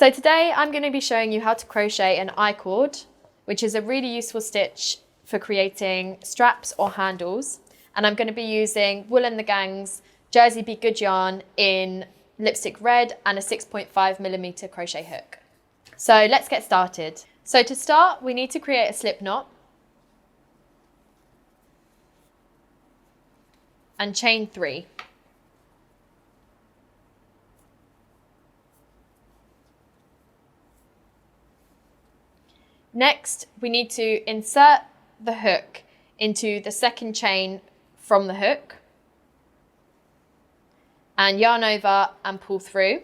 So today I'm going to be showing you how to crochet an I-cord, which is a really useful stitch for creating straps or handles. And I'm going to be using Wool and the Gang's Jersey Be Good yarn in lipstick red and a 6.5mm crochet hook. So let's get started. So to start, we need to create a slip knot and chain 3. Next, we need to insert the hook into the second chain from the hook and yarn over and pull through.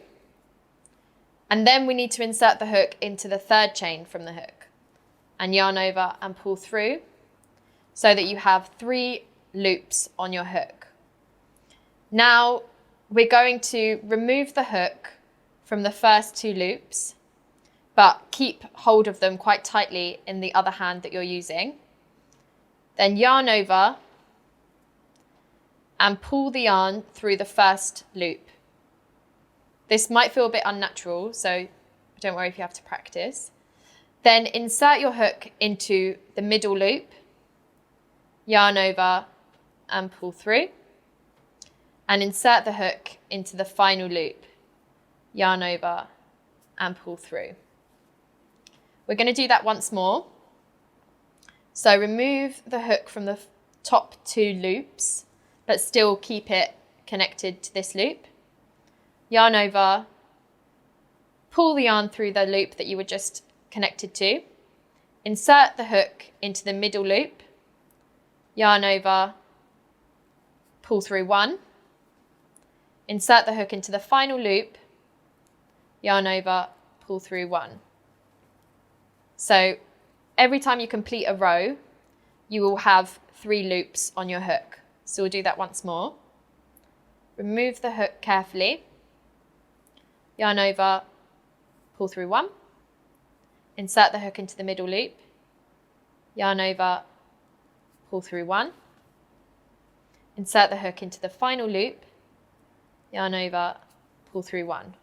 And then we need to insert the hook into the third chain from the hook and yarn over and pull through so that you have 3 loops on your hook. Now we're going to remove the hook from the first 2 loops, but keep hold of them quite tightly in the other hand that you're using. Then yarn over and pull the yarn through the first loop. This might feel a bit unnatural, so don't worry if you have to practice. Then insert your hook into the middle loop, yarn over and pull through, and insert the hook into the final loop, yarn over and pull through. We're going to do that once more. So remove the hook from the top 2 loops, but still keep it connected to this loop. Yarn over, pull the yarn through the loop that you were just connected to, insert the hook into the middle loop, yarn over, pull through 1, insert the hook into the final loop, yarn over, pull through 1. So every time you complete a row, you will have 3 loops on your hook. So we'll do that once more. Remove the hook carefully, yarn over, pull through 1, insert the hook into the middle loop, yarn over, pull through 1, insert the hook into the final loop, yarn over, pull through 1.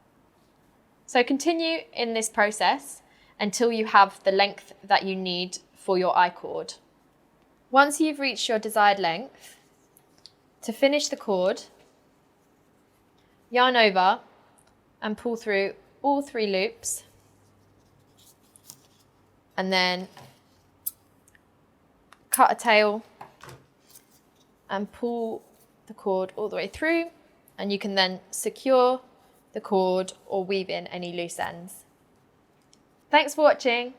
So continue in this process until you have the length that you need for your I-cord. Once you've reached your desired length, to finish the cord, yarn over and pull through all 3 loops, and then cut a tail and pull the cord all the way through, and you can then secure the cord or weave in any loose ends. Thanks for watching.